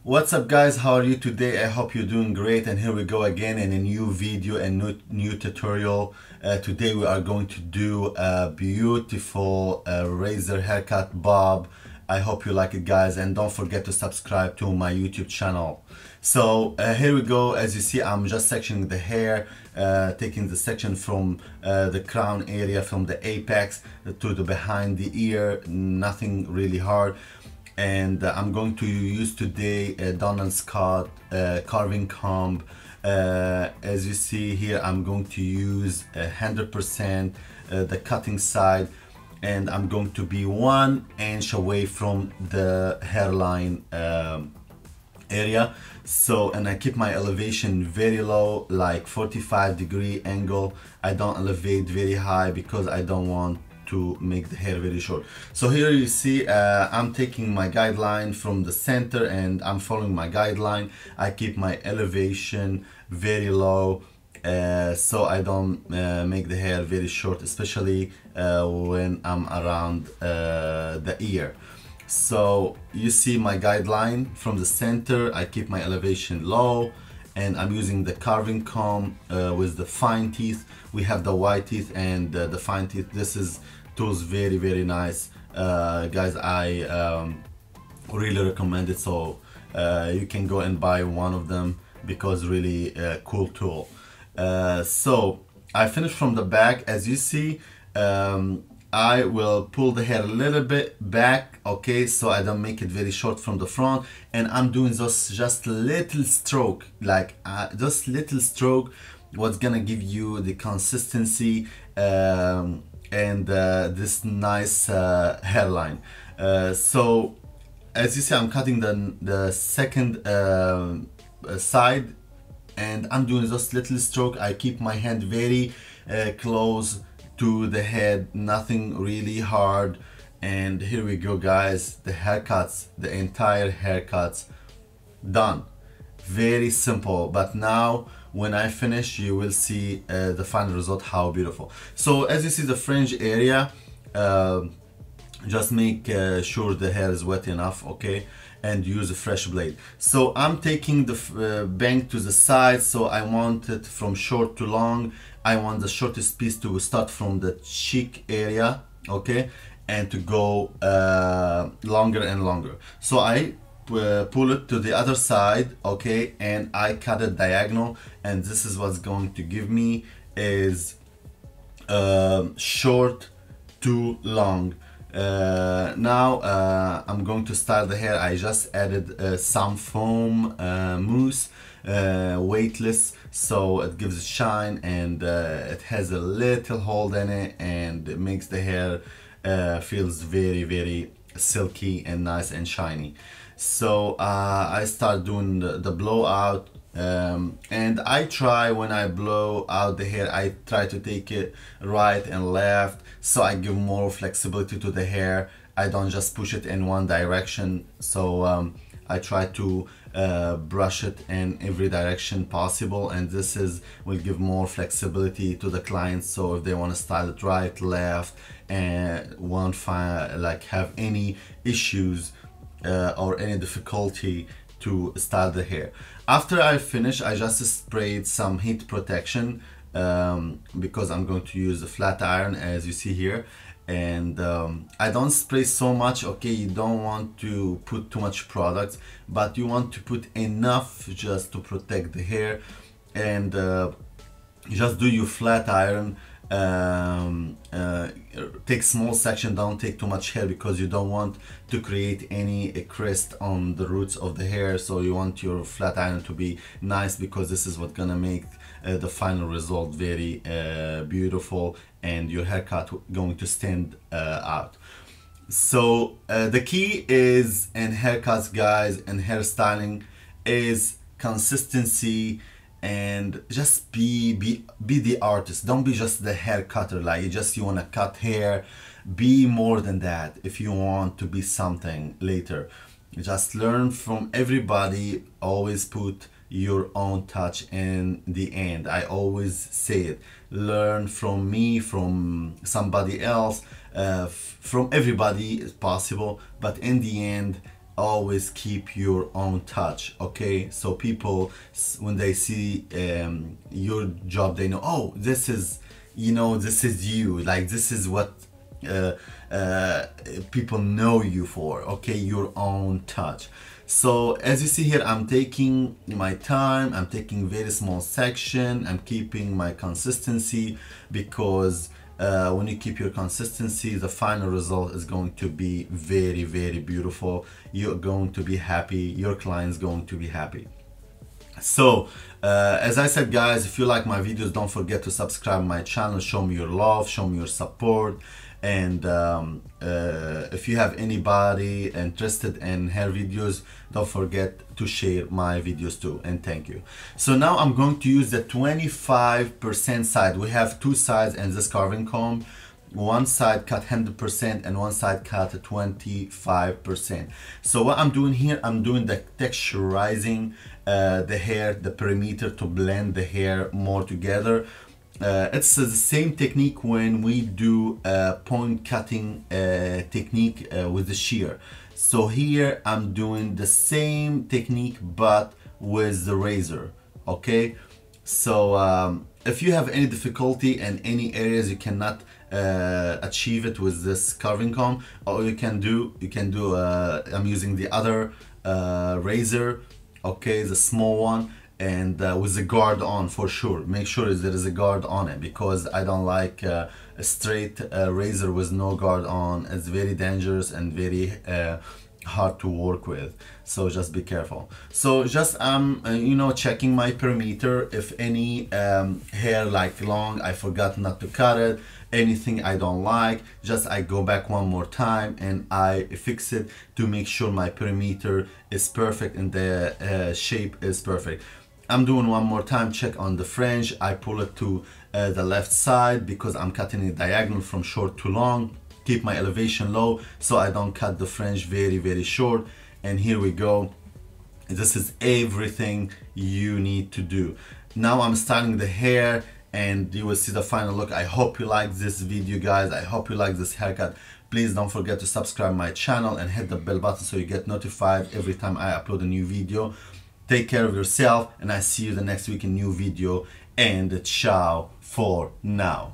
What's up guys, how are you today? I hope you're doing great, and here we go again in a new video and new tutorial. Today we are going to do a beautiful razor haircut bob. I hope you like it guys, and don't forget to subscribe to my YouTube channel. So here we go. As you see, I'm just sectioning the hair, taking the section from the crown area, from the apex to the behind the ear, nothing really hard. And I'm going to use today a Donald Scott carving comb. As you see here, I'm going to use 100% the cutting side, and I'm going to be 1 inch away from the hairline area. So, and I keep my elevation very low, like 45-degree angle. I don't elevate very high because I don't want to make the hair very short. So here you see I'm taking my guideline from the center and I'm following my guideline. I keep my elevation very low so I don't make the hair very short, especially when I'm around the ear. So you see my guideline from the center. I keep my elevation low, and I'm using the carving comb with the fine teeth. We have the white teeth and the fine teeth. This is tools very nice guys. I really recommend it, so you can go and buy one of them because really cool tool. So I finished from the back. As you see, I will pull the hair a little bit back, okay, so I don't make it very short from the front, and I'm doing just little stroke, like just little stroke, what's gonna give you the consistency and this nice hairline. So as you see, I'm cutting the second side, and I'm doing just little stroke. I keep my hand very close to the head, nothing really hard. And here we go guys, the haircuts, the entire haircuts done. Very simple, but now when I finish you will see the final result, how beautiful. So as you see the fringe area, just make sure the hair is wet enough, okay, and use a fresh blade. So I'm taking the bang to the side, so I want it from short to long. I want the shortest piece to start from the cheek area, okay, and to go longer and longer. So I pull it to the other side, okay, and I cut it diagonal, and this is what's going to give me is short to long. Now I'm going to style the hair. I just added some foam mousse, weightless, so it gives it shine, and it has a little hold in it, and it makes the hair feels very silky and nice and shiny. So I start doing the blowout, and I try, when I blow out the hair, I try to take it right and left, so I give more flexibility to the hair. I don't just push it in one direction. So I try to brush it in every direction possible, and this will give more flexibility to the clients. So if they want to style it right, left, and won't find like have any issues or any difficulty to style the hair. After I finish, I just sprayed some heat protection because I'm going to use a flat iron, as you see here. And I don't spray so much, okay. You don't want to put too much product, but you want to put enough just to protect the hair. And just do your flat iron. Take small section, don't take too much hair, because you don't want to create any crest on the roots of the hair. So you want your flat iron to be nice, because this is what's gonna make the final result very beautiful, and your haircut going to stand out. So the key is in haircuts guys, and hairstyling, is consistency, and just be the artist. Don't be just the hair cutter, like you want to cut hair. Be more than that if you want to be something later. Just learn from everybody. Always put your own touch in the end. I always say it. Learn from me, from somebody else, from everybody is possible, but in the end always keep your own touch, okay? So people, when they see your job, they know, oh, this is, you know, this is you, like this is what uh, uh, people know you for, okay? Your own touch. So as you see here, I'm taking my time, I'm taking very small section, I'm keeping my consistency, because when you keep your consistency, the final result is going to be very, very beautiful. You're going to be happy, your client's going to be happy. So as I said, guys, if you like my videos, don't forget to subscribe my channel, show me your love, show me your support. And if you have anybody interested in hair videos, don't forget to share my videos too, and thank you. So now I'm going to use the 25% side. We have two sides in this carving comb. One side cut 100% and one side cut 25%. So what I'm doing here, I'm doing the texturizing the hair, the perimeter, to blend the hair more together. It's the same technique when we do point cutting technique with the shear. So here I'm doing the same technique but with the razor, okay? So if you have any difficulty in any areas you cannot achieve it with this carving comb, all you can do, I'm using the other razor, okay, the small one, and with the guard on for sure. Make sure there is a guard on it, because I don't like a straight razor with no guard on. It's very dangerous and very hard to work with, so just be careful. So just you know, checking my perimeter. If any hair like long, I forgot not to cut it, anything I don't like, just I go back one more time and I fix it to make sure my perimeter is perfect and the shape is perfect. I'm doing one more time check on the fringe. I pull it to the left side because I'm cutting it diagonal from short to long. Keep my elevation low so I don't cut the fringe very, very short. And here we go. This is everything you need to do. Now I'm styling the hair and you will see the final look. I hope you like this video, guys. I hope you like this haircut. Please don't forget to subscribe my channel and hit the bell button so you get notified every time I upload a new video. Take care of yourself, and I see you the next week in new video, and ciao for now.